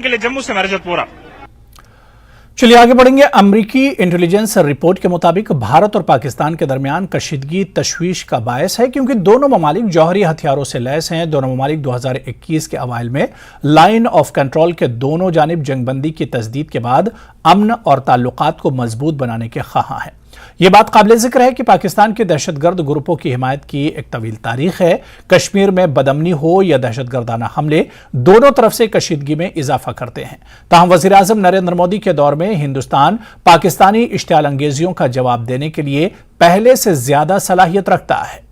के लिए जम्मू से मैनेजर पूरा। चलिए आगे बढ़ेंगे। अमेरिकी इंटेलिजेंस रिपोर्ट के मुताबिक भारत और पाकिस्तान के दरमियान कशीदगी तशवीश का बायस है, क्योंकि दोनों ममालिक जौहरी हथियारों से लैस हैं। दोनों ममालिक 2021 के अवाइल में लाइन ऑफ कंट्रोल के दोनों जानिब जंगबंदी की तस्दीद के बाद अमन और ताल्लुकात को मजबूत बनाने के ख्वाह हैं। यह बात काबिल जिक्र है कि पाकिस्तान के दहशतगर्द ग्रुपों की हिमायत की एक तवील तारीख है। कश्मीर में बदअमनी हो या दहशतगर्दाना हमले, दोनों तरफ से कशीदगी में इजाफा करते हैं। ताहम वज़ीर आज़म नरेंद्र मोदी के दौर में हिंदुस्तान पाकिस्तानी इश्तियाल अंगेजियों का जवाब देने के लिए पहले से ज्यादा सलाहियत रखता है।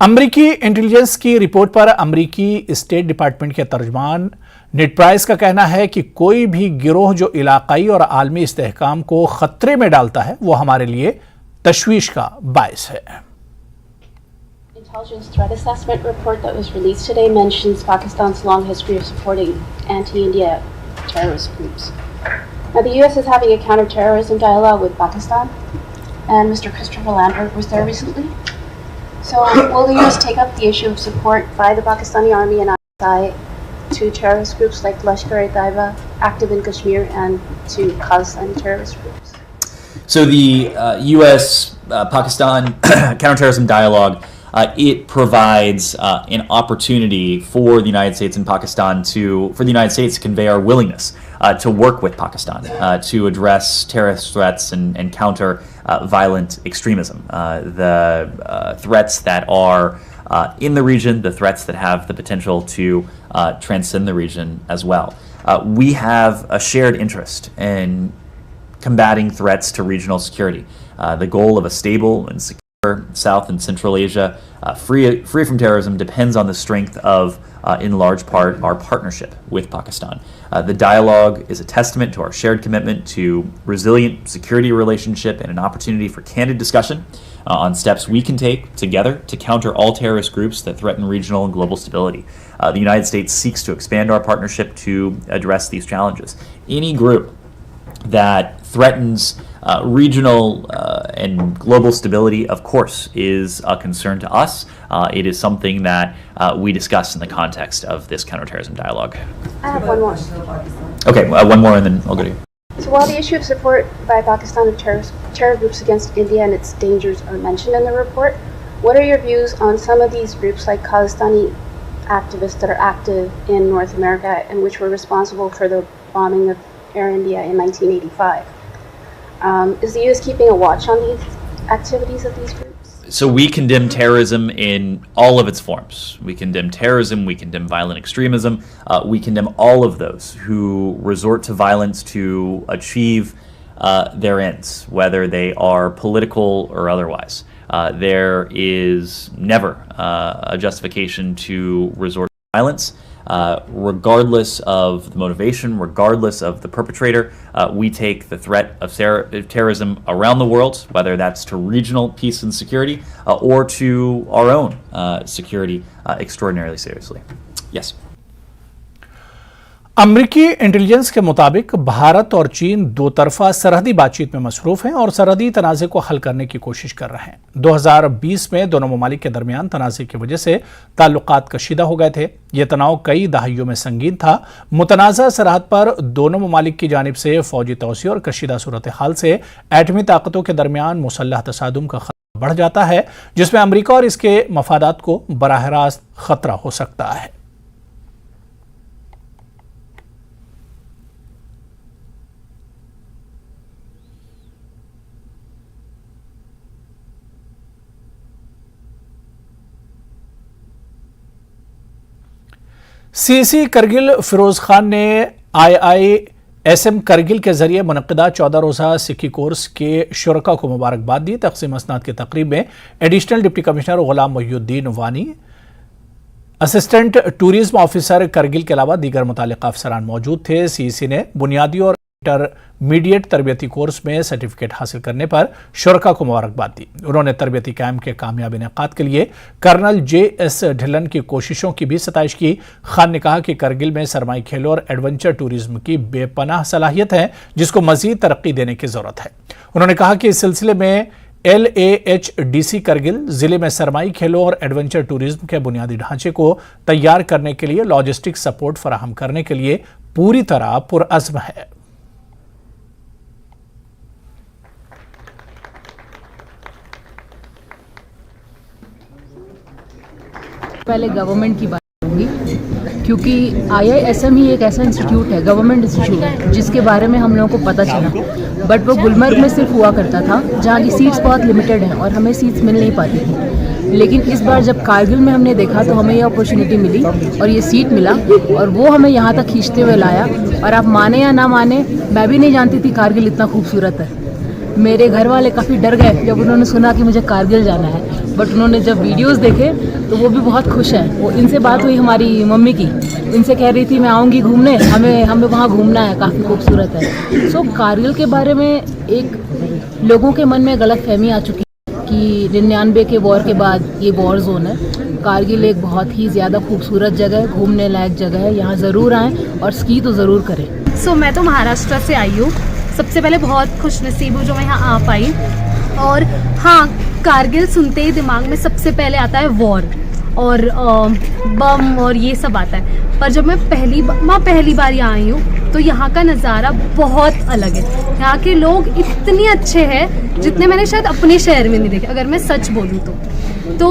अमरीकी इंटेलिजेंस की रिपोर्ट पर अमरीकी स्टेट डिपार्टमेंट के तर्जुमान नेड प्राइस का कहना है कि कोई भी गिरोह जो इलाकाई और आलमी इस्तेहकाम को खतरे में डालता है वो हमारे लिए तशवीश का बायस है। Intelligence threat assessment report that was released today mentions Pakistan's long history of supporting anti-India terrorist groups. Now, the U.S. is having a counter-terrorism dialogue with Pakistan, and Mr. Christopher Lambert was there recently. So, will the U.S. take up the issue of support by the Pakistani Army and ISI to terrorist groups like Lashkar-e-Taiba, active in Kashmir, and to Khalistani terrorist groups? So the U.S.-Pakistan counterterrorism dialogue, it provides an opportunity for the United States and Pakistan for the United States to convey our willingness to work with Pakistan to address terrorist threats and counter violent extremism. The threats that are in the region, the threats that have the potential to transcend the region as well. We have a shared interest in combating threats to regional security. The goal of a stable and secure South and Central Asia, free from terrorism, depends on the strength of, in large part, our partnership with Pakistan. The dialogue is a testament to our shared commitment to resilient security relationship and an opportunity for candid discussion on steps we can take together to counter all terrorist groups that threaten regional and global stability. The United States seeks to expand our partnership to address these challenges. Any group that threatens regional and global stability, of course, is a concern to us. It is something that we discuss in the context of this counterterrorism dialogue. I have one more. Okay, one more and then I'll go to you. So while the issue of support by Pakistan of terror groups against India and its dangers are mentioned in the report, what are your views on some of these groups like Khalistani activists that are active in North America and which were responsible for the bombing of Air India in 1985? Is the U.S. keeping a watch on these activities of these groups? So we condemn terrorism in all of its forms. We condemn terrorism, we condemn violent extremism, we condemn all of those who resort to violence to achieve their ends, whether they are political or otherwise. There is never a justification to resort to violence. Regardless of the motivation, regardless of the perpetrator, we take the threat of terrorism around the world, whether that's to regional peace and security or to our own security, extraordinarily seriously. Yes. अमरीकी intelligence के मुताबिक भारत और चीन दो तरफा सरहदी बातचीत में मसरूफ हैं और सरहदी तनाज़े को हल करने की कोशिश कर रहे हैं। 2020 में दोनों ममालिक के दरमियान तनाज़े की वजह से ताल्लुकात कशीदा हो गए थे। यह तनाव कई दहाइयों में संगीन था। मुतनाज़ा सरहद पर दोनों ममालिक की जानिब से फौजी तोसी और कशीदा सूरत हाल से एटमी ताकतों के दरमियान मुसल्लह तसादुम का खतरा बढ़ जाता है, जिसमें अमरीका और इसके मफादात को बराह रास्त खतरा हो सकता है। सीसी करगिल फिरोज खान ने IISM करगिल के जरिए मुनक्किदा 14 रोज़ा सिक्की कोर्स के शुरका को मुबारकबाद दी। तक़सीम असनाद की तकरीब में एडिशनल डिप्टी कमिश्नर गुलाम मोहिउद्दीन वानी, असिस्टेंट टूरिज्म ऑफिसर करगिल के अलावा दीगर मुताल्लिक़ अफसरान मौजूद थे। CEC ने बुनियादी और इंटरमीडिएट तरबियती कोर्स में सर्टिफिकेट हासिल करने पर शुरका को मुबारकबाद दी। उन्होंने तरबियती कैंप के कामयाब इनेकाद के लिए कर्नल JS ढिल्लन की कोशिशों की भी सताइश की। खान ने कहा कि करगिल में सरमाई खेलों और एडवेंचर टूरिज्म की बेपनाह सलाहियत है, जिसको मजीद तरक्की देने की जरूरत है। उन्होंने कहा कि इस सिलसिले में LAHDC करगिल जिले में सरमाई खेलों और एडवेंचर टूरिज्म के बुनियादी ढांचे को तैयार करने के लिए लॉजिस्टिक सपोर्ट फराहम करने के लिए पूरी तरह पुरअज़्म है। पहले गवर्नमेंट की बात करूँगी, क्योंकि IISM ही एक ऐसा इंस्टीट्यूट है, गवर्नमेंट इंस्टीट्यूट, जिसके बारे में हम लोगों को पता चला। बट वो गुलमर्ग में सिर्फ हुआ करता था, जहाँ की सीट्स बहुत लिमिटेड हैं और हमें सीट्स मिल नहीं पाती थी। लेकिन इस बार जब कारगिल में हमने देखा तो हमें ये अपॉर्चुनिटी मिली और ये सीट मिला और वो हमें यहाँ तक खींचते हुए लाया। और आप माने या ना माने, मैं भी नहीं जानती थी कारगिल इतना खूबसूरत है। मेरे घर वाले काफ़ी डर गए जब उन्होंने सुना कि मुझे कारगिल जाना है, बट उन्होंने जब वीडियोस देखे तो वो भी बहुत खुश है। वो इनसे बात हुई हमारी मम्मी की, इनसे कह रही थी मैं आऊँगी घूमने, हमें वहाँ घूमना है, काफ़ी खूबसूरत है। सो कारगिल के बारे में एक लोगों के मन में गलतफहमी आ चुकी है कि 99 के वॉर के बाद ये वॉर जोन है। कारगिल एक बहुत ही ज़्यादा खूबसूरत जगह है, घूमने लायक जगह है, यहाँ ज़रूर आएँ और स्की तो ज़रूर करें। मैं तो महाराष्ट्र से आई हूँ। सबसे पहले बहुत खुशनसीब हूँ जो मैं यहाँ आ पाई। और हाँ, कारगिल सुनते ही दिमाग में सबसे पहले आता है वॉर और बम और ये सब आता है। पर जब मैं पहली बार यहाँ आई हूँ तो यहाँ का नज़ारा बहुत अलग है। यहाँ के लोग इतने अच्छे हैं जितने मैंने शायद अपने शहर में नहीं देखे, अगर मैं सच बोलूँ तो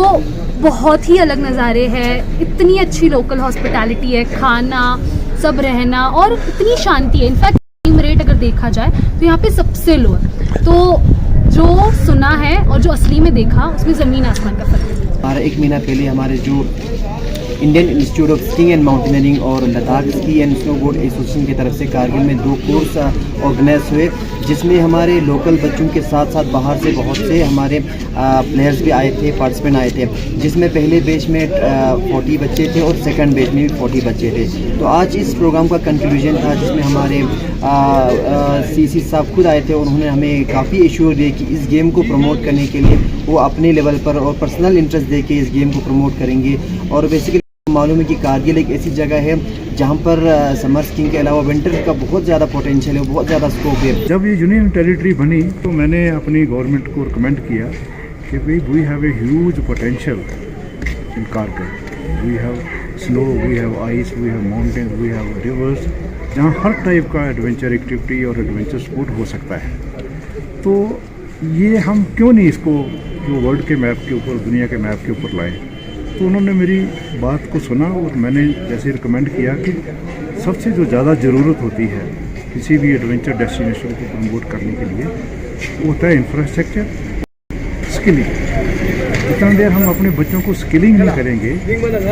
बहुत ही अलग नज़ारे हैं। इतनी अच्छी लोकल हॉस्पिटैलिटी है, खाना, सब रहना और इतनी शांति है। इनफैक्ट क्राइम रेट अगर देखा जाए तो यहाँ पे सबसे लो है। तो जो सुना है और जो असली में देखा, उसमें ज़मीन आसमान का फर्क है। हमारा 1 महीना पहले हमारे जो Indian institute of skiing and mountaineering और Ladakh ski and snowboard association की तरफ से कारगिल में 2 कोर्स ऑर्गेनाइज हुए, जिसमें हमारे लोकल बच्चों के साथ साथ बाहर से बहुत से हमारे प्लेयर्स भी आए थे, पार्टिसिपेंट आए थे, जिसमें पहले बैच में 40 बच्चे थे और सेकंड बैच में भी 40 बच्चे थे। तो आज इस प्रोग्राम का कंक्लूजन था, जिसमें हमारे CC साहब खुद आए थे और उन्होंने हमें काफ़ी इश्योर दिए कि इस गेम को प्रमोट करने के लिए वो अपने लेवल पर और पर्सनल इंटरेस्ट दे के इस गेम को प्रमोट करेंगे। और बेसिकली मालूम है कि कारगिल एक ऐसी जगह है जहाँ पर समर स्कीइंग के अलावा विंटर का बहुत ज़्यादा पोटेंशियल है, बहुत ज़्यादा स्कोप है। जब ये यूनियन टेरिटरी बनी तो मैंने अपनी गवर्नमेंट को रिकमेंड किया कि भाई we have a huge potential in Kargil. We have snow, we have ice, we have mountains, we have rivers, जहाँ हर टाइप का एडवेंचर एक्टिविटी और एडवेंचर स्पोर्ट हो सकता है। तो ये हम क्यों नहीं इसको जो वर्ल्ड के मैप के ऊपर, दुनिया के मैप के ऊपर लाएं। तो उन्होंने मेरी बात को सुना और मैंने जैसे रिकमेंड किया कि सबसे जो ज़्यादा ज़रूरत होती है किसी भी एडवेंचर डेस्टिनेशन को प्रमोट करने के लिए, वो होता है इंफ्रास्ट्रक्चर, स्किलिंग। जितना देर हम अपने बच्चों को स्किलिंग नहीं करेंगे,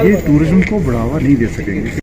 ये टूरिज्म को बढ़ावा नहीं दे सकेंगे।